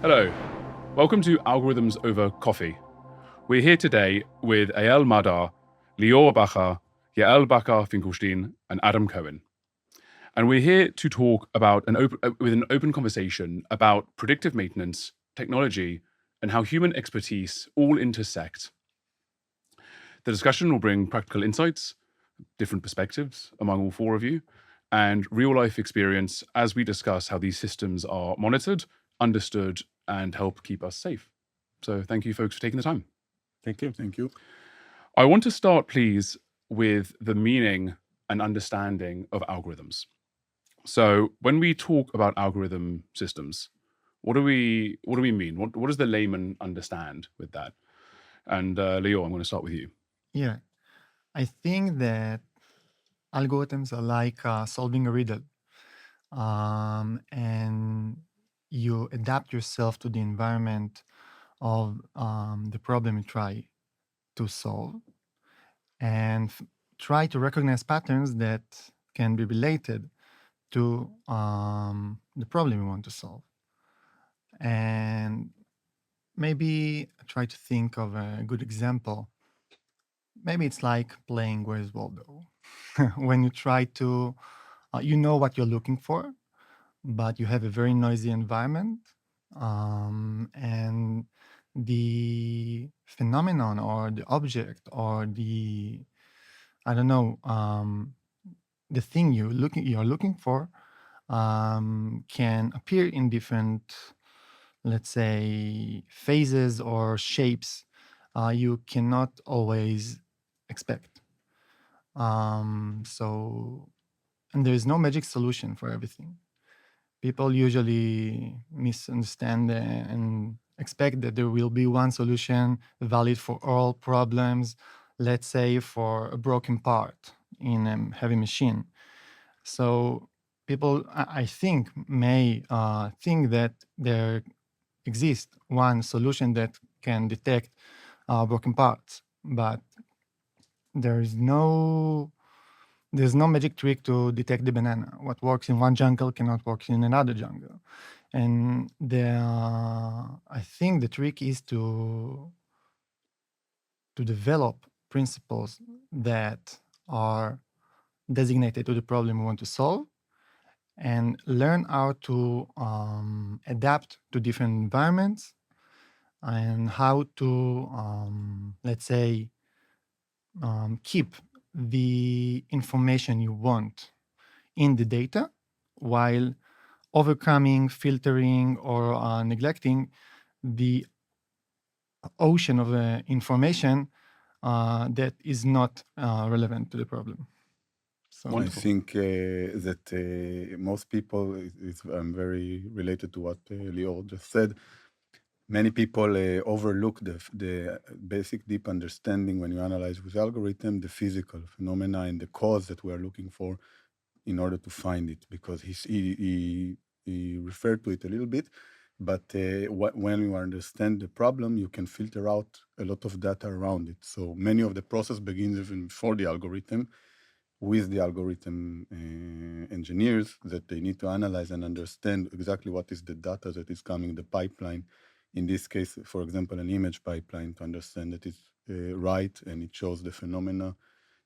Hello, welcome to Algorithms Over Coffee. We're here today with Eyal Madar, Lior Bacher, Yael Bacher Finkelstein, and Adam Cohen. And we're here to talk about an open conversation about predictive maintenance, technology, and how human expertise all intersect. The discussion will bring practical insights, different perspectives among all four of you, and real-life experience as we discuss how these systems are monitored, understood, and help keep us safe. So thank you, folks, for taking the time. Thank you. Thank you. I want to start, please, with the meaning and understanding of algorithms. So when we talk about algorithm systems, what do we mean? What does the layman understand with that? And Leo, I'm going to start with you. Yeah, I think that algorithms are like solving a riddle, and you adapt yourself to the environment of the problem you try to solve, and try to recognize patterns that can be related to the problem you want to solve. And maybe try to think of a good example. Maybe it's like playing Where's Waldo. When you try to, you know what you're looking for, but you have a very noisy environment, and the phenomenon or the object or the, I don't know, the thing you're looking for can appear in different, let's say, phases or shapes you cannot always expect. So, and there is no magic solution for everything. People usually misunderstand and expect that there will be one solution valid for all problems, let's say for a broken part in a heavy machine. So people, I think, may think that there exists one solution that can detect broken parts, but there's no magic trick to detect the banana. What works in one jungle cannot work in another jungle. And I think the trick is to develop principles that are designated to the problem we want to solve, and learn how to adapt to different environments, and how to, let's say, keep the information you want in the data while overcoming, filtering, or neglecting the ocean of information that is not relevant to the problem. So, Wonderful. I think that most people, I'm very related to what Lior just said. Many people overlook the basic deep understanding when you analyze with algorithm, the physical phenomena and the cause that we are looking for in order to find it, because he referred to it a little bit. But when you understand the problem, you can filter out a lot of data around it. So many of the process begins even before the algorithm, with the algorithm engineers, that they need to analyze and understand exactly what is the data that is coming in the pipeline. In this case, for example, an image pipeline, to understand that it's right and it shows the phenomena.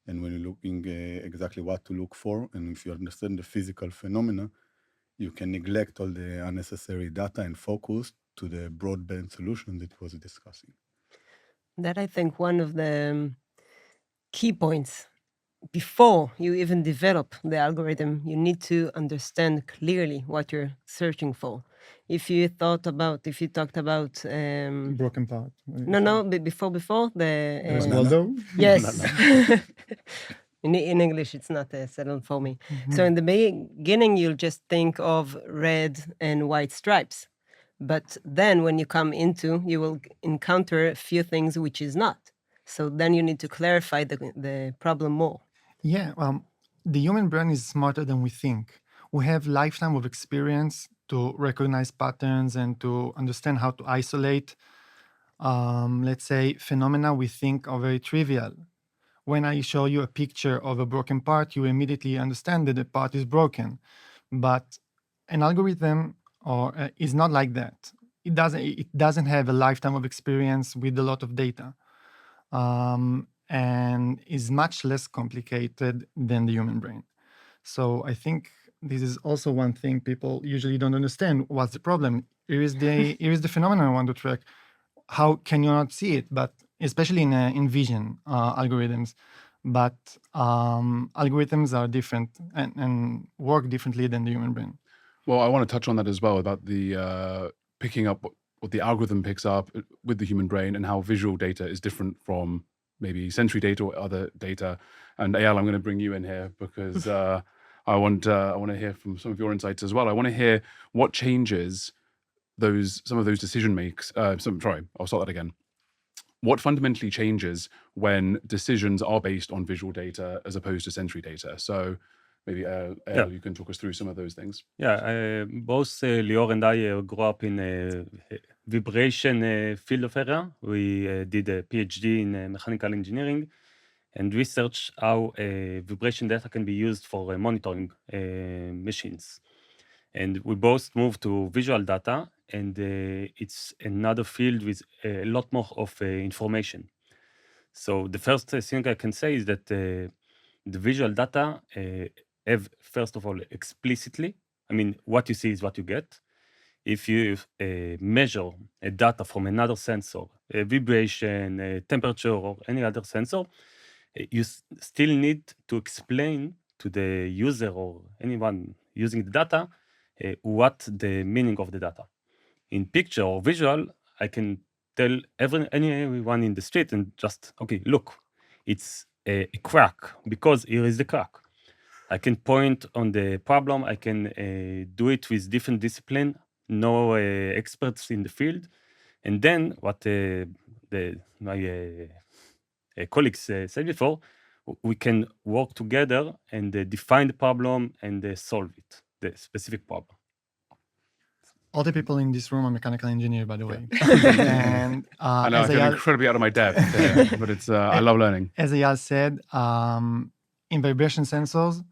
And when you're looking exactly what to look for, and if you understand the physical phenomena, you can neglect all the unnecessary data and focus to the broadband solution that was discussing. That, I think, one of the key points. Before you even develop the algorithm, you need to understand clearly what you're searching for. If you talked about broken part. before the Where's Waldo? yes. In English, it's not settled for me. So in the beginning, you'll just think of red and white stripes. But then when you come into, you will encounter a few things which is not. So then you need to clarify the problem more. Yeah, the human brain is smarter than we think. We have lifetime of experience to recognize patterns and to understand how to isolate, let's say, phenomena we think are very trivial. When I show you a picture of a broken part, you immediately understand that the part is broken. But an algorithm is not like that. it doesn't have a lifetime of experience with a lot of data, and is much less complicated than the human brain. So I think this is also one thing people usually don't understand. What's the problem? Here is the phenomenon I want to track. How can you not see it? But especially in vision algorithms, but algorithms are different and work differently than the human brain. Well, I want to touch on that as well about the picking up what the algorithm picks up with the human brain and how visual data is different from maybe sensory data or other data. And Eyal, I'm going to bring you in here because I want to hear from some of your insights as well. I want to hear what changes some of those decision makes. Sorry, I'll start that again. What fundamentally changes when decisions are based on visual data as opposed to sensory data? So maybe Eyal, you can talk us through some of those things. Yeah, both Lior and I grew up in a vibration field of area. We did a PhD in mechanical engineering and research how vibration data can be used for monitoring machines. And we both moved to visual data, and it's another field with a lot more of information. So the first thing I can say is that the visual data have, first of all, explicitly, I mean, what you see is what you get. If you measure a data from another sensor, a vibration, a temperature, or any other sensor, you still need to explain to the user or anyone using the data what the meaning of the data. In picture or visual, I can tell anyone in the street and just, okay, look, it's a crack because here is the crack. I can point on the problem. I can do it with different discipline, no experts in the field. And then what my colleagues said before, we can work together and define the problem and solve it, the specific problem. All the people in this room are mechanical engineer, by the way. And I know I feel incredibly out of my depth, but it's I love learning. As Eyal said, in vibration sensors,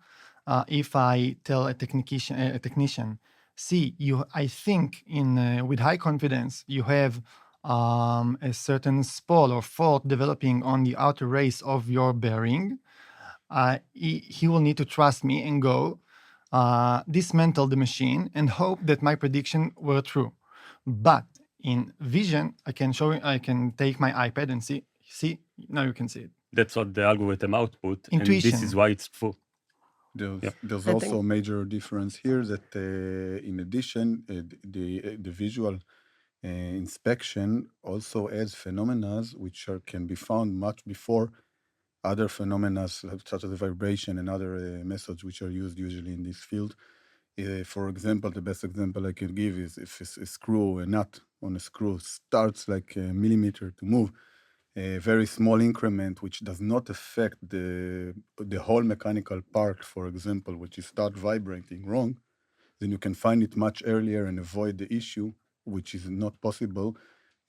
if I tell a technician, see, I think with high confidence you have a certain spall or fault developing on the outer race of your bearing, he will need to trust me and go dismantle the machine and hope that my prediction were true. But in vision, I can take my iPad and see, now you can see it. That's what the algorithm output, Intuition. and this is why it's true. There's also a major difference here that in addition, the visual inspection also adds phenomena which can be found much before other phenomena such as the vibration and other methods which are used usually in this field. For example, the best example I can give is if a nut on a screw starts like a millimeter to move, a very small increment which does not affect the whole mechanical part, for example, which is start vibrating wrong, then you can find it much earlier and avoid the issue, which is not possible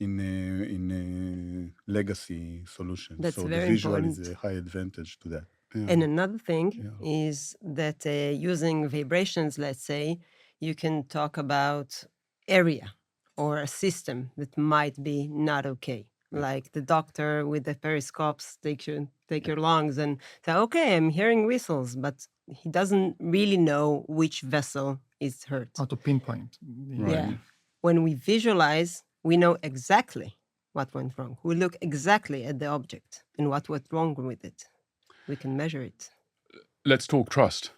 in legacy solutions. That's so very the visual important. is a high advantage to that. And another thing is that using vibrations, let's say, you can talk about area or a system that might be not okay. Like the doctor with the periscopes take your lungs and say, okay, I'm hearing whistles, but he doesn't really know which vessel is hurt. How to pinpoint. Right. Yeah. When we visualize, we know exactly what went wrong. We look exactly at the object and what went wrong with it. We can measure it. Let's talk trust.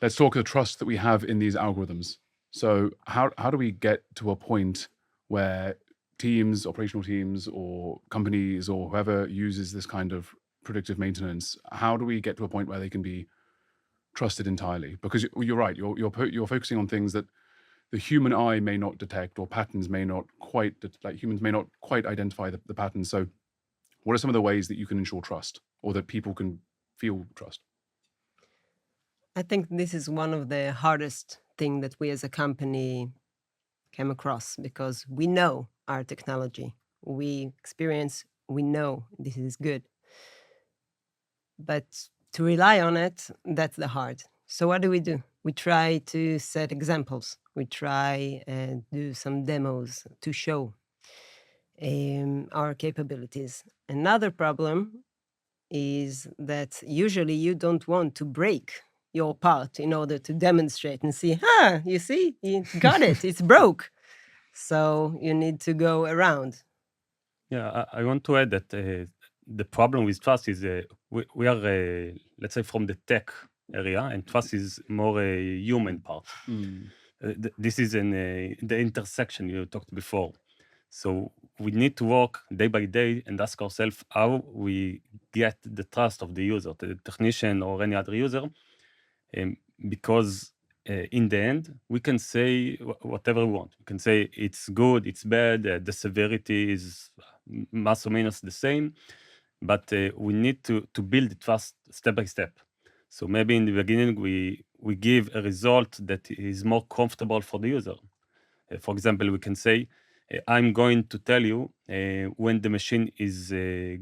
Let's talk the trust that we have in these algorithms. So how do we get to a point where teams, operational teams, or companies, or whoever uses this kind of predictive maintenance, how do we get to a point where they can be trusted entirely? Because you're right, you're focusing on things that the human eye may not detect, or patterns may not quite, like humans may not quite identify the patterns. So what are some of the ways that you can ensure trust, or that people can feel trust? I think this is one of the hardest thing that we as a company came across, because we know our technology, we know this is good. But to rely on it, that's the hard. So what do we do? we try to set examples. We try and do some demos to show our capabilities. Another problem is that usually you don't want to break your part in order to demonstrate and see, you see, it got it, it's broke. So you need to go around. Yeah, I want to add that the problem with trust is we are, let's say, from the tech area, and trust is more a human part. This is in the intersection you talked before. So we need to work day by day and ask ourselves how we get the trust of the user, the technician or any other user, because in the end, we can say whatever we want. We can say it's good, it's bad, the severity is más o menos the same, but we need to build the trust step by step. So maybe in the beginning, we give a result that is more comfortable for the user. For example, we can say, I'm going to tell you when the machine is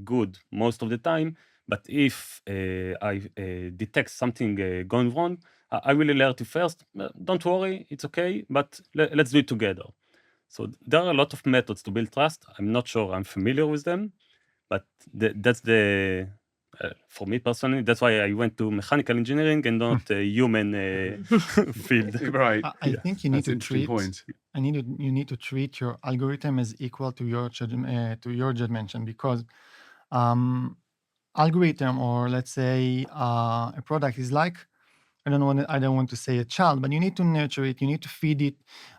good most of the time, but if I detect something going wrong, I will alert you first. Don't worry, it's okay, but let's do it together. So there are a lot of methods to build trust. I'm not sure I'm familiar with them, but that's for me personally, that's why I went to mechanical engineering and not a human field. Right. I think you need That's an to interesting treat. point. You need to treat your algorithm as equal to your judgment, because algorithm, or let's say a product, is like, I don't want to say a child, but you need to nurture it. You need to feed it.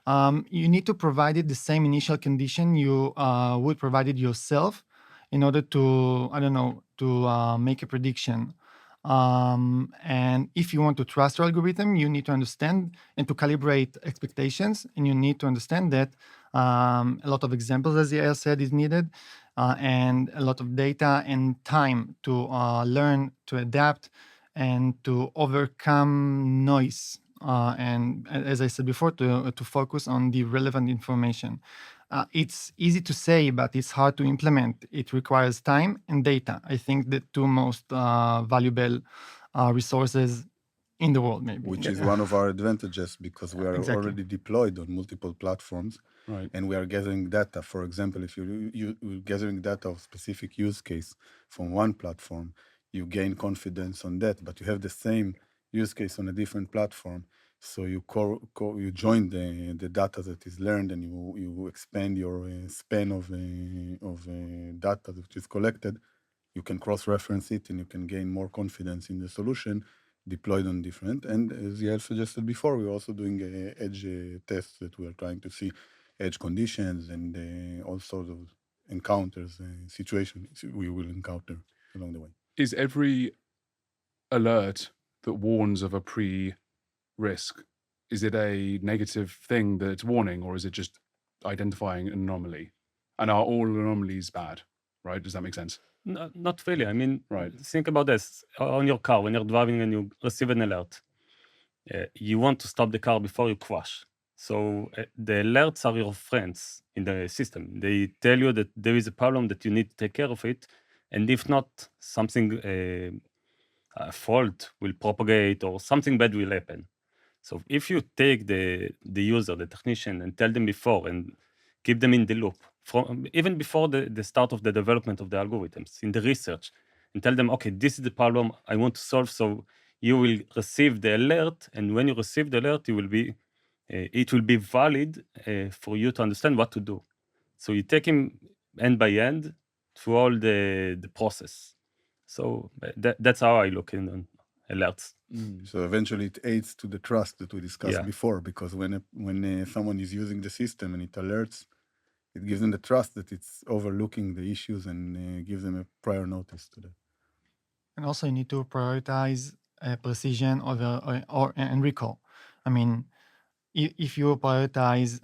You need to provide it the same initial condition you would provide it yourself, in order to, to make a prediction. And if you want to trust your algorithm, you need to understand and to calibrate expectations, and you need to understand that a lot of examples, as Yael said, is needed, and a lot of data and time to learn, to adapt, and to overcome noise. And as I said before, to focus on the relevant information. It's easy to say, but it's hard to implement. It requires time and data. I think the two most valuable resources in the world, maybe. Which is one of our advantages, because we are Exactly. already deployed on multiple platforms, Right. and we are gathering data. For example, if you're gathering data of specific use case from one platform, you gain confidence on that, but you have the same use case on a different platform. So you you join the data that is learned, and you expand your span of data which is collected. You can cross-reference it, and you can gain more confidence in the solution deployed on different. And as Yael suggested before, we're also doing edge tests that we are trying to see edge conditions and all sorts of encounters, situations we will encounter along the way. Is every alert that warns of a pre-risk, is it a negative thing that it's warning, or is it just identifying an anomaly? And are all anomalies bad? Right? Does that make sense? No, not really. I mean, Right. think about this. On your car, when you're driving and you receive an alert, you want to stop the car before you crash. So the alerts are your friends in the system. They tell you that there is a problem, that you need to take care of it. And if not, something, a fault will propagate or something bad will happen. So if you take the user, the technician, and tell them before and keep them in the loop, from even before the start of the development of the algorithms, in the research, and tell them, okay, this is the problem I want to solve. So you will receive the alert, and when you receive the alert, it will be valid for you to understand what to do. So you take him end by end through all the process. So that's how I look in alerts. So eventually it aids to the trust that we discussed Yeah. before, because when someone is using the system and it alerts, it gives them the trust that it's overlooking the issues and gives them a prior notice to that. And also, you need to prioritize precision and recall. I mean, if you prioritize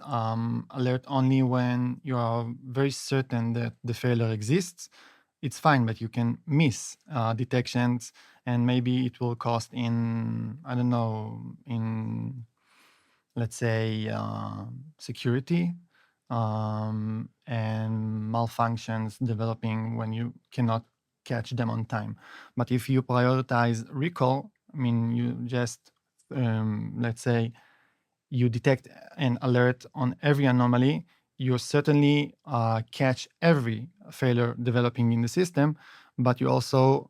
alert only when you are very certain that the failure exists, it's fine, but you can miss detections, and maybe it will cost in, I don't know, in, let's say, security, and malfunctions developing when you cannot catch them on time. But if you prioritize recall, I mean, you just let's say, you detect an alert on every anomaly, you certainly catch every failure developing in the system, but you also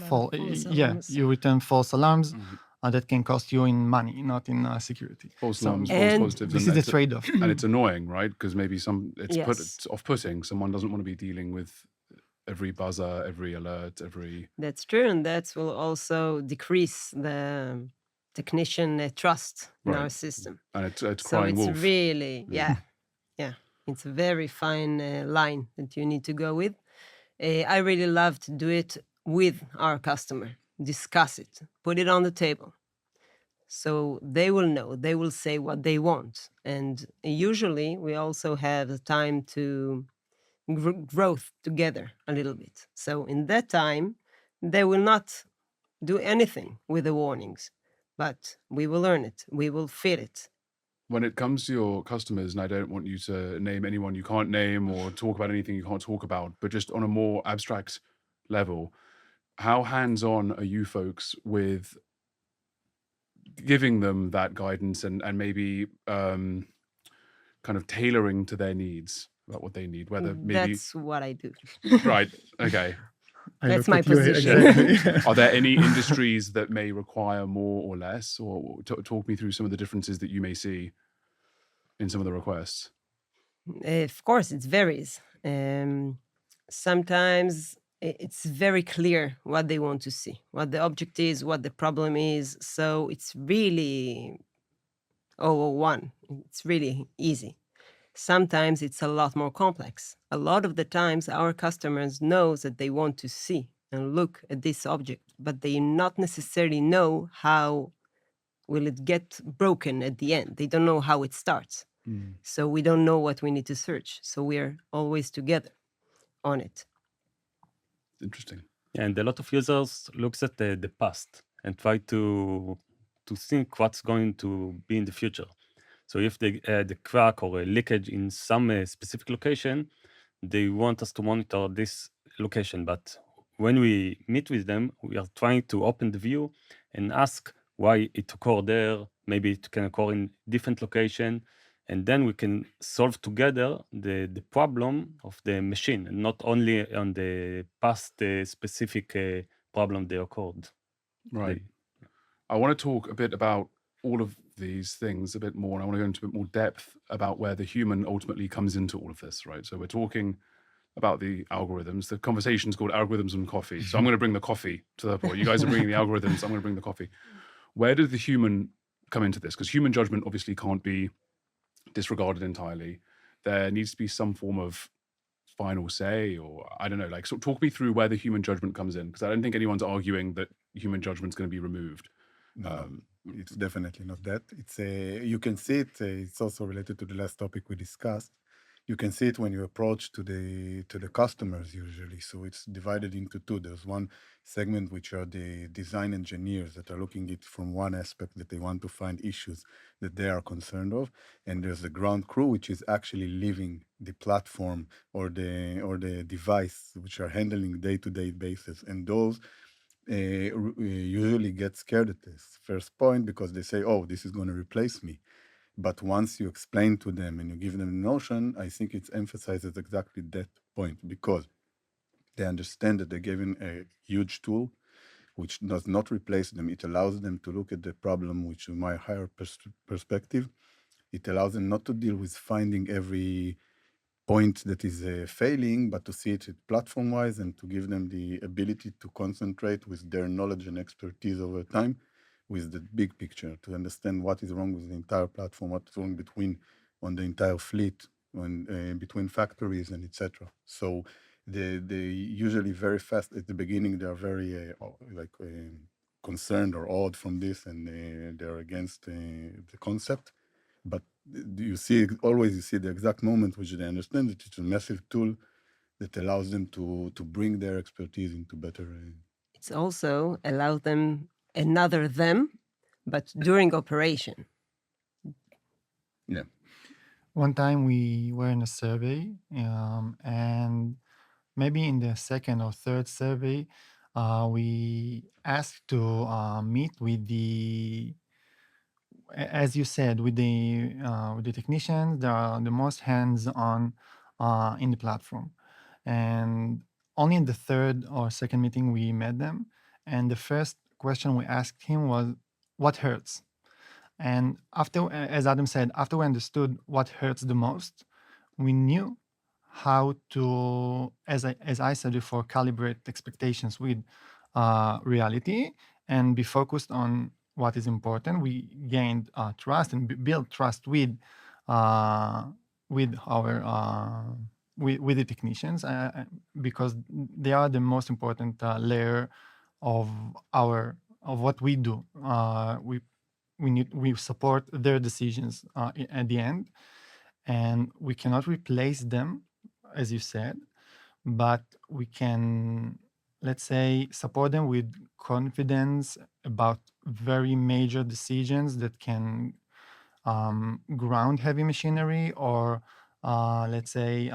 false alarms. you return false alarms Mhm. that can cost you in money, not in security. False So- alarms, false And positives. This and is the it's- trade-off. And it's annoying, right? Because maybe it's Yes. off-putting. Someone doesn't want to be dealing with every buzzer, every alert, every... That's true, and that will also decrease the technician trust in our Right. system. And it's So crying it's wolf. really, yeah, it's a very fine line that you need to go with. I really love to do it with our customer, discuss it, put it on the table. So they will know, they will say what they want. And usually we also have the time to growth together a little bit. So in that time, they will not do anything with the warnings, but we will learn it, we will fit it. When it comes to your customers, and I don't want you to name anyone you can't name or talk about anything you can't talk about, but just on a more abstract level, how hands-on are you folks with giving them that guidance and maybe kind of tailoring to their needs about what they need, whether maybe... That's what I do. Right, okay. I That's looked my at you, position. exactly. Are there any industries that may require more or less, or talk me through some of the differences that you may see in some of the requests? Of course, it varies. Sometimes it's very clear what they want to see, what the object is, what the problem is. So it's really 001. It's really easy. Sometimes it's a lot more complex. A lot of the times our customers know that they want to see and look at this object, but they not necessarily know how will it get broken at the end. They don't know how it starts. So we don't know what we need to search. So we're always together on it. Interesting. And a lot of users looks at the past and try to think what's going to be in the future. So if they had a crack or a leakage in some specific location, they want us to monitor this location. But when we meet with them, we are trying to open the view and ask why it occurred there. Maybe it can occur in different location. And then we can solve together the problem of the machine, and not only on the past specific problem they occurred. Right. I want to talk a bit about all of these things a bit more, and I want to go into a bit more depth about where the human ultimately comes into all of this, right? So we're talking about the algorithms. The conversation's called Algorithms and Coffee. So I'm going to bring the coffee to the point. You guys are bringing the algorithms. I'm going to bring the coffee. Where does the human come into this? Because human judgment obviously can't be disregarded entirely. There needs to be some form of final say, or I don't know, like, so talk me through where the human judgment comes in, because I don't think anyone's arguing that human judgment's going to be removed. No, it's definitely not that. It's you can see it. It's also related to the last topic we discussed. You can see it when you approach to the customers usually. So it's divided into two. There's one segment which are the design engineers that are looking at it from one aspect, that they want to find issues that they are concerned of, and there's the ground crew which is actually living the platform or the device which are handling day-to-day basis, and those usually get scared at this first point because they say, oh, this is going to replace me. But once you explain to them and you give them the notion, I think it emphasizes exactly that point, because they understand that they're given a huge tool which does not replace them. It allows them to look at the problem which from my higher perspective. It allows them not to deal with finding every point that is failing, but to see it platform-wise and to give them the ability to concentrate with their knowledge and expertise over time with the big picture, to understand what is wrong with the entire platform, what's wrong on the entire fleet, between factories and etc. So they usually very fast at the beginning, they are very concerned or awed from this, and they're against the concept. But you see the exact moment which they understand that it's a massive tool that allows them to bring their expertise into better. It's also allows them another them, but during operation. Yeah. One time we were in a survey, and maybe in the second or third survey, we asked to meet with as you said, with the technicians. They are the most hands-on in the platform, and only in the third or second meeting we met them. And the first question we asked him was, "What hurts?" And after, as Adam said, after we understood what hurts the most, we knew how to, as I said before, calibrate expectations with reality and be focused on what is important. We gained trust and built trust uh, with our with the technicians because they are the most important layer of what we do. We support their decisions at the end, and we cannot replace them, as you said, but we can, let's say, support them with confidence about very major decisions that can ground heavy machinery or let's say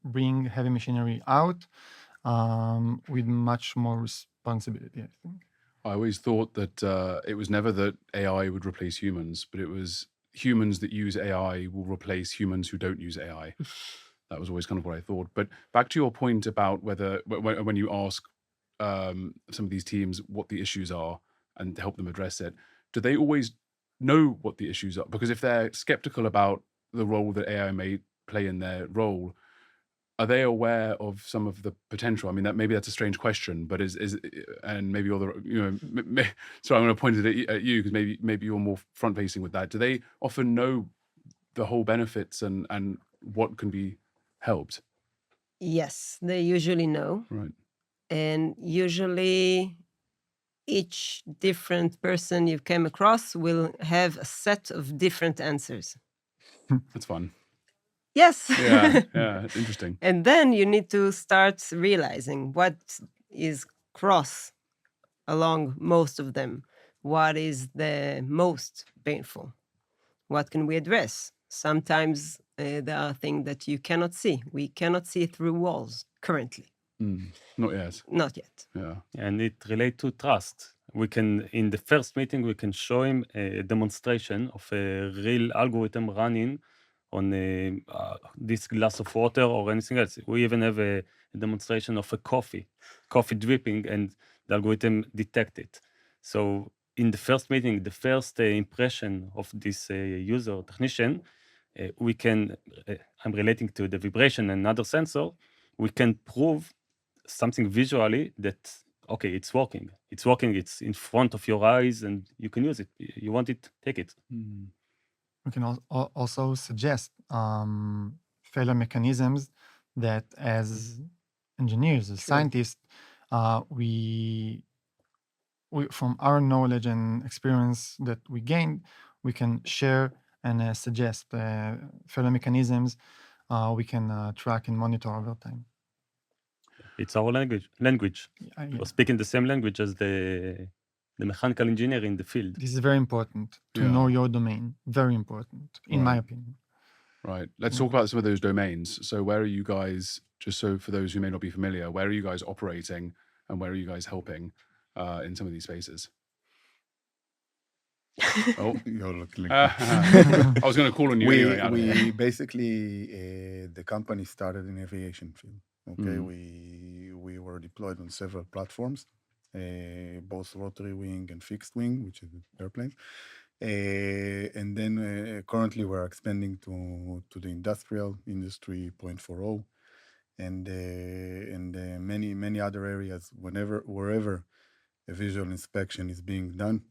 bring heavy machinery out with much more responsibility, I think. I always thought that it was never that AI would replace humans, but it was humans that use AI will replace humans who don't use AI. That was always kind of what I thought. But back to your point about whether when you ask some of these teams what the issues are and to help them address it, do they always know what the issues are? Because if they're skeptical about the role that AI may play in their role, are they aware of some of the potential? I mean, that maybe that's a strange question, but is and maybe all the so I'm going to point it at you because maybe you're more front facing with that. Do they often know the whole benefits and what can be helped? Yes, they usually know. Right. And usually each different person you came across will have a set of different answers. That's fun. Yes. Yeah, interesting. And then you need to start realizing what is cross along most of them. What is the most painful? What can we address? Sometimes there are things that you cannot see. We cannot see through walls currently. Not yet. Not yet. Yeah. And it relates to trust. We can, in the first meeting, we can show him a demonstration of a real algorithm running on this glass of water or anything else. We even have a demonstration of a coffee dripping, and the algorithm detect it. So in the first meeting, the first impression of this user technician, we can, I'm relating to the vibration and other sensor, we can prove something visually that, okay, it's working, it's in front of your eyes and you can use it. You want it, take it. We can also suggest failure mechanisms that as engineers, as scientists, we from our knowledge and experience that we gained, we can share and suggest failure mechanisms we can track and monitor over time. It's our language. Yeah. We're speaking the same language as the mechanical engineer in the field. This is very important to know your domain. Very important, in my opinion. Right. Let's talk about some of those domains. So where are you guys, just so for those who may not be familiar, where are you guys operating and where are you guys helping in some of these spaces? Oh, You're looking. I was going to call on you anyway, Adam. We basically, the company started in aviation field. Okay, we were deployed on several platforms, both rotary wing and fixed wing, which is airplanes. And then currently we're expanding to the industrial industry 0.40 and many other areas. Wherever a visual inspection is being done,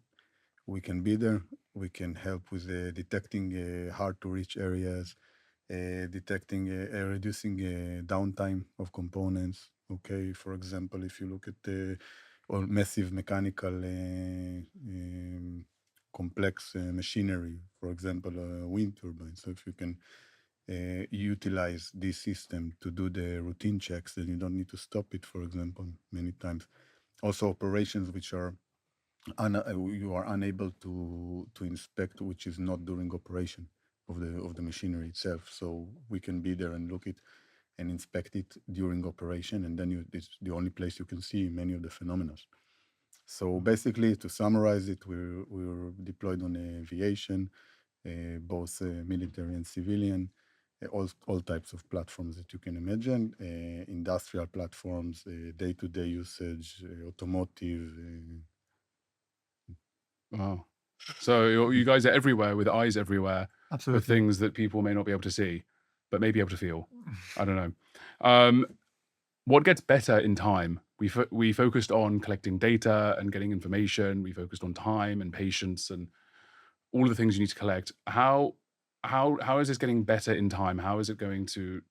we can be there. We can help with detecting hard to reach areas, reducing downtime of components. Okay, for example, if you look at massive mechanical complex machinery, for example, wind turbines. So if you can utilize this system to do the routine checks, then you don't need to stop it, for example, many times. Also operations which are you are unable to inspect, which is not during operation of the machinery itself. So we can be there and look it and inspect it during operation, and then it's the only place you can see many of the phenomena. So basically, to summarize it, we're deployed on aviation, both military and civilian, all types of platforms that you can imagine, industrial platforms, day-to-day usage, automotive. Wow. So you guys are everywhere with eyes everywhere for Absolutely. things that people may not be able to see, but may be able to feel. I don't know. What gets better in time? We focused on collecting data and getting information. We focused on time and patience and all the things you need to collect. How is this getting better in time? How is it going to?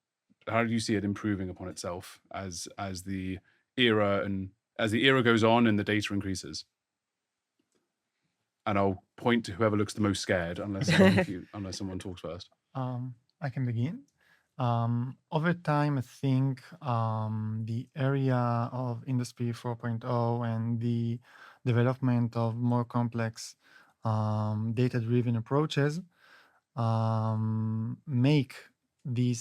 How do you see it improving upon itself as the era goes on and the data increases? And I'll point to whoever looks the most scared, unless someone talks first. I can begin. Over time, I think the area of Industry 4.0 and the development of more complex data-driven approaches make the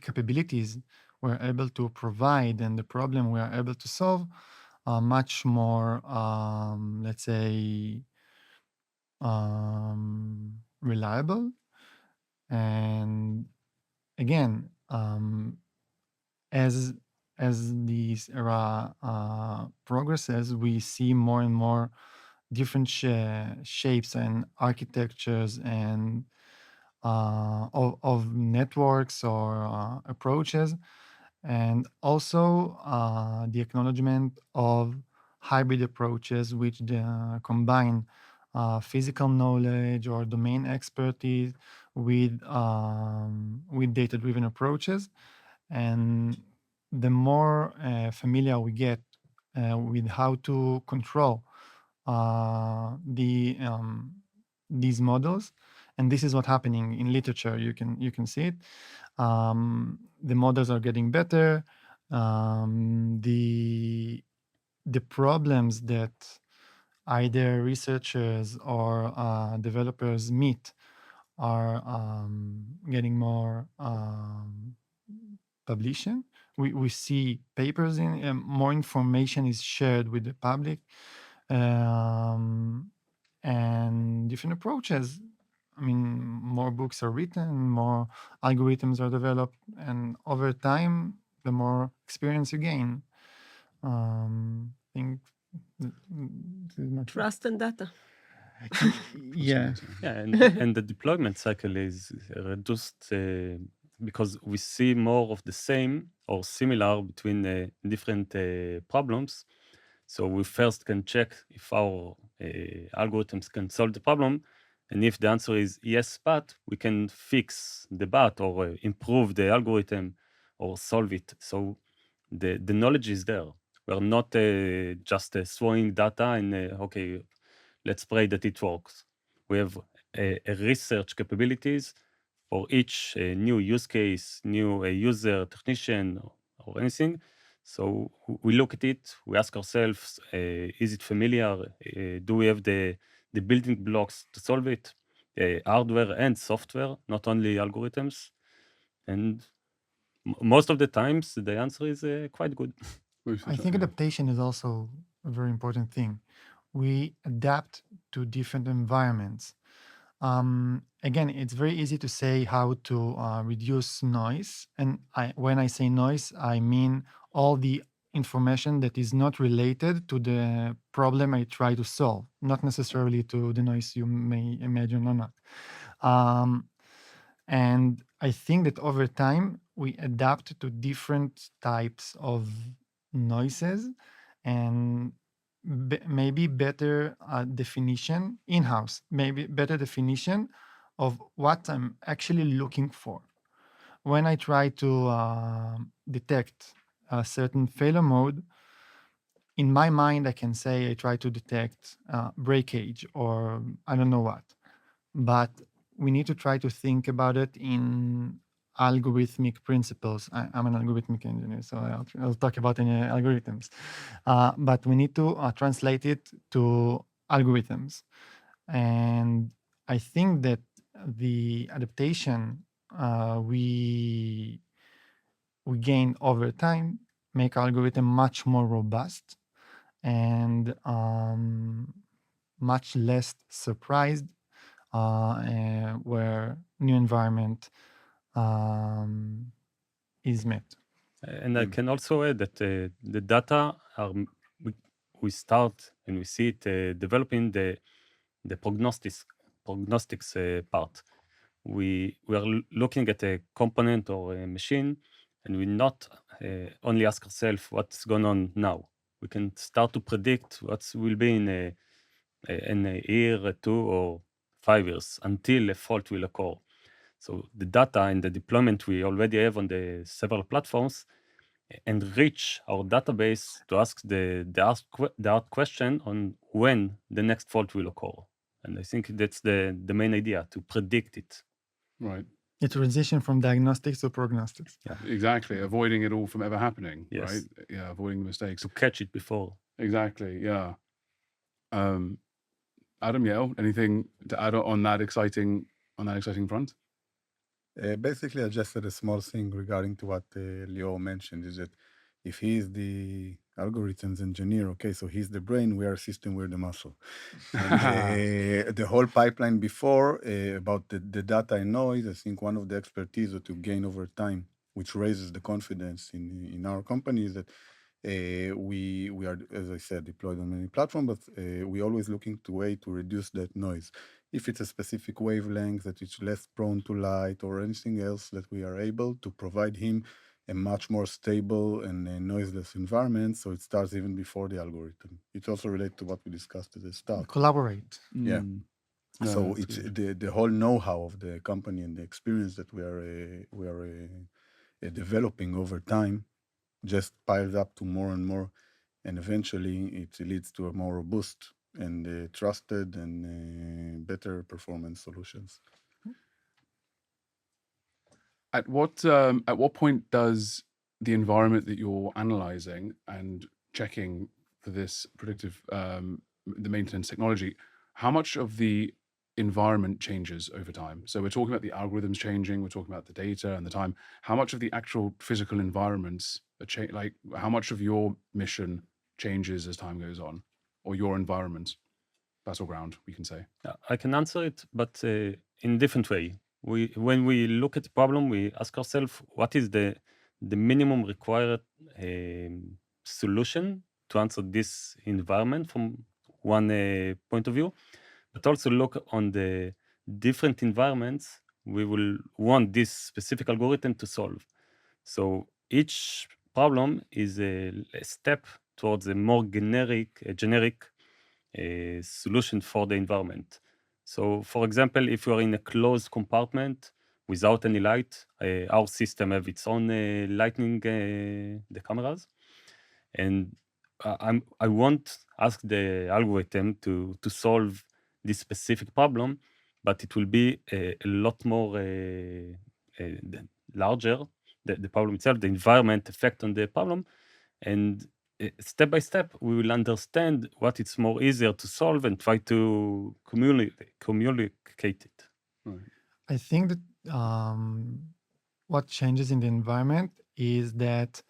capabilities we're able to provide and the problem we are able to solve much more, let's say, reliable. And again, as this era progresses, we see more and more different shapes and architectures and of networks or approaches, and also the acknowledgement of hybrid approaches which combine physical knowledge or domain expertise with data-driven approaches. And the more familiar we get with how to control these models, and this is what's happening in literature. You can see it. The models are getting better. The problems that either researchers or developers meet are getting more publishing. We see papers in more information is shared with the public, and different approaches. I mean, more books are written, more algorithms are developed, and over time, the more experience you gain. I think this is much. Trust and data. Yeah. Yeah, and the deployment cycle is reduced because we see more of the same or similar between different problems. So we first can check if our algorithms can solve the problem, and if the answer is yes, but we can fix the but or improve the algorithm or solve it. So the knowledge is there. We're not just throwing data and okay, let's pray that it works. We have a research capabilities for each new use case, new user, technician, or anything. So we look at it, we ask ourselves, is it familiar? Do we have the building blocks to solve it? Hardware and software, not only algorithms. And most of the times, the answer is quite good. I think adaptation is also a very important thing. We adapt to different environments. Again, it's very easy to say how to reduce noise. And when I say noise, I mean all the information that is not related to the problem I try to solve, not necessarily to the noise you may imagine or not. And I think that over time, we adapt to different types of noises and maybe better definition in-house, maybe better definition of what I'm actually looking for. When I try to detect a certain failure mode, in my mind, I can say I try to detect breakage or I don't know what. But we need to try to think about it in algorithmic principles. I'm an algorithmic engineer, so I'll talk about algorithms. But we need to translate it to algorithms. And I think that the adaptation we gain over time, make algorithm much more robust and much less surprised where new environment is met. And I can also add that the data are we start and we see it developing the prognostics part. We are looking at a component or a machine, and we not only ask ourselves what's going on now. We can start to predict what will be in a year, 2, or 5 years until a fault will occur. So the data and the deployment we already have on the several platforms enrich our database to ask the hard question on when the next fault will occur. And I think that's the main idea, to predict it. Right. The transition from diagnostics to prognostics. Exactly. Avoiding it all from ever happening. Yes. Right. Yeah. Avoiding the mistakes. To catch it before. Exactly. Yeah. Adam, Yael, anything to add on that exciting front? Basically, I just said a small thing regarding to what Lior mentioned, is that if he is the algorithms engineer, okay, so he's the brain, we are system, we're the muscle. And the whole pipeline before about the data and noise, I think one of the expertise that you gain over time, which raises the confidence in our company, is that we are, as I said, deployed on many platforms, but we're always looking to way to reduce that noise. If it's a specific wavelength that is less prone to light or anything else, that we are able to provide him a much more stable and noiseless environment. So it starts even before the algorithm. It's also related to what we discussed at the start. Collaborate. Yeah. No, So that's it's good. the whole know-how of the company and the experience that we are developing over time just piles up to more and more, and eventually it leads to a more robust and trusted and better performance solutions. At what point does the environment that you're analyzing and checking for this predictive the maintenance technology, how much of the environment changes over time? So we're talking about the algorithms changing, we're talking about the data and the time. How much of the actual physical environments are like how much of your mission changes as time goes on, or your environment, battleground, we can say? I can answer it, but in different way. When we look at the problem, we ask ourselves what is the minimum required solution to answer this environment from one point of view, but also look on the different environments we will want this specific algorithm to solve. So each problem is a step towards a more generic solution for the environment. So, for example, if you are in a closed compartment without any light, our system have its own lighting, the cameras, and I won't ask the algorithm to solve this specific problem, but it will be a lot more larger, the problem itself, the environment effect on the problem, and step by step, we will understand what it's more easier to solve and try to communicate it. Right. I think that what changes in the environment is that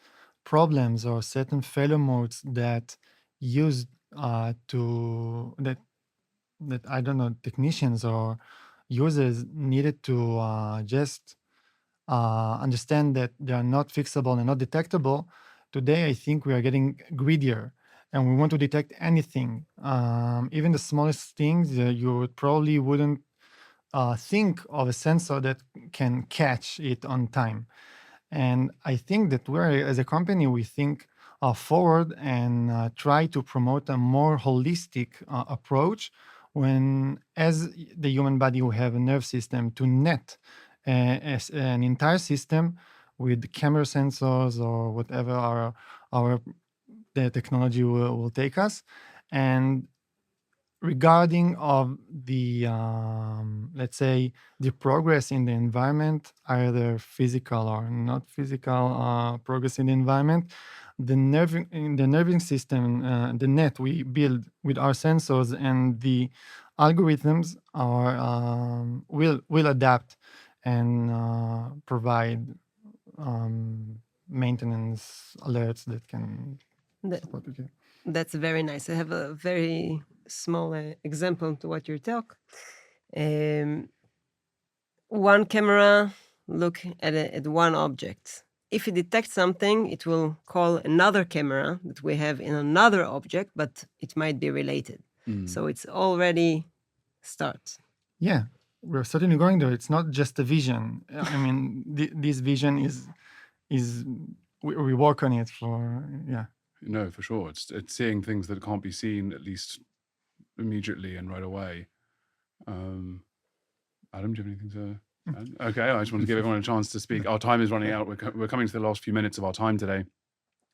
problems or certain failure modes that used to that I don't know, technicians or users needed to just understand that they are not fixable and not detectable. Today, I think we are getting greedier and we want to detect anything, even the smallest things. You probably wouldn't think of a sensor that can catch it on time. And I think that we're, as a company, we think forward and try to promote a more holistic approach when, as the human body, we have a nerve system to net as an entire system with camera sensors or whatever our the technology will take us. And regarding of the let's say the progress in the environment, either physical or not physical progress in the environment, the nerving system, the net we build with our sensors and the algorithms are will adapt and provide maintenance alerts that can That- support it. That's very nice. I have a very small example to what you talk. One camera look at one object. If it detects something, it will call another camera that we have in another object, but it might be related. So it's already start. Yeah, we're certainly going there. It's not just a vision. I mean, this vision is we work on it for No, for sure. It's seeing things that can't be seen, at least immediately and right away. Adam, do you have anything to add? Okay, I just want to give everyone a chance to speak. Our time is running out. We're coming to the last few minutes of our time today.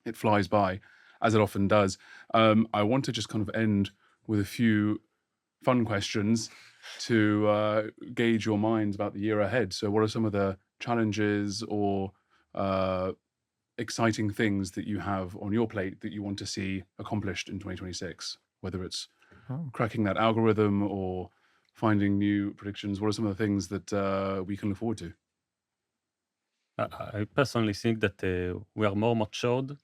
It flies by, as it often does. I want to just kind of end with a few fun questions to gauge your minds about the year ahead. So what are some of the challenges or exciting things that you have on your plate that you want to see accomplished in 2026? Whether it's cracking that algorithm or finding new predictions, what are some of the things that we can look forward to? I personally think that we are more matured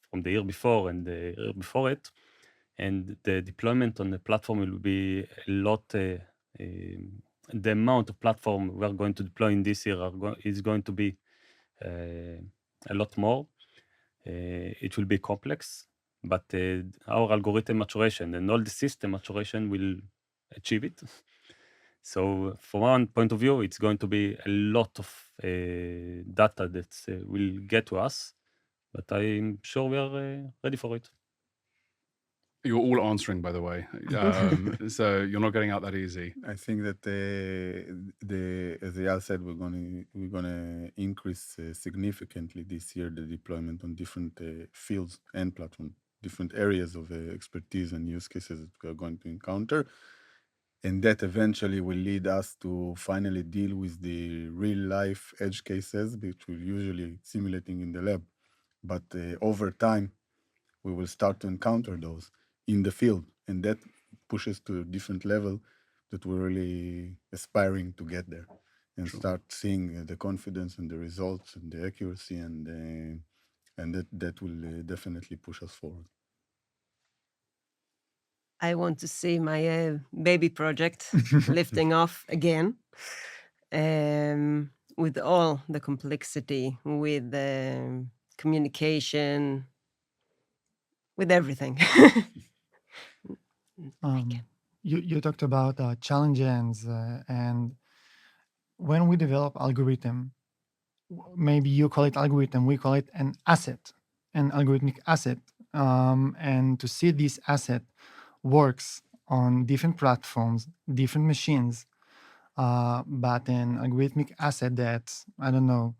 from the year before and the year before it, and the deployment on the platform will be a lot. The amount of platform we are going to deploy in this year is going to be a lot more. It will be complex, but our algorithm maturation and all the system maturation will achieve it. So from one point of view, it's going to be a lot of data that will get to us, but I'm sure we are ready for it. You're all answering, by the way. So you're not getting out that easy. I think that as Eyal said, we're gonna increase significantly this year the deployment on different fields and platform, different areas of expertise and use cases that we are going to encounter, and that eventually will lead us to finally deal with the real life edge cases, which we're usually simulating in the lab, but over time we will start to encounter those in the field, and that pushes to a different level that we're really aspiring to get there and start seeing the confidence and the results and the accuracy, and that will definitely push us forward. I want to see my baby project lifting off again, with all the complexity, with the communication, with everything. You talked about challenges, and when we develop algorithm, maybe you call it algorithm, we call it an asset, an algorithmic asset, and to see this asset works on different platforms, different machines, but an algorithmic asset that, I don't know,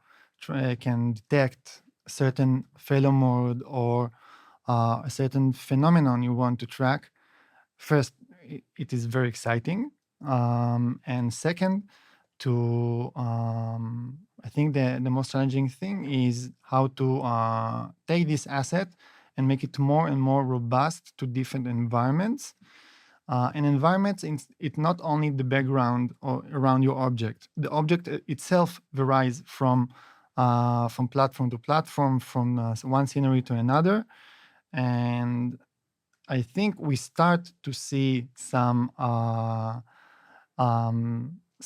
can detect a certain failure mode or a certain phenomenon you want to track. First, it is very exciting. And second, I think the most challenging thing is how to take this asset and make it more and more robust to different environments. And environments, it's not only the background or around your object. The object itself varies from platform to platform, from one scenery to another. And I think we start to see some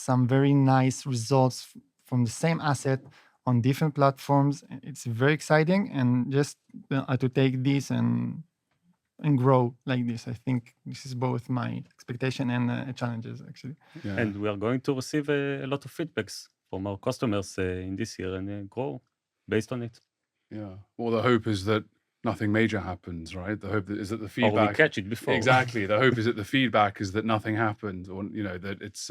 very nice results from the same asset on different platforms. It's very exciting, and just to take this and grow like this. I think this is both my expectation and challenges, actually. Yeah. And we are going to receive a lot of feedbacks from our customers in this year and grow based on it. Yeah. Well, the hope is that nothing major happens, right? The hope is that the Or feedback... we catch it before. Exactly. The hope is that the feedback is that nothing happened, or, that it's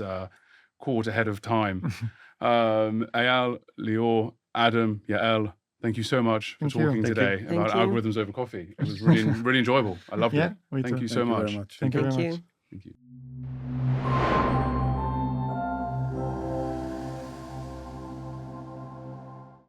caught ahead of time. Eyal, Lior, Adam, Yael, thank you so much for Thank you. talking Thank today you. about Thank you. algorithms over coffee. It was really, really enjoyable. I loved Yeah, it. me Thank too. you so Thank you much. very much. Thank you very Thank much. you. Thank you.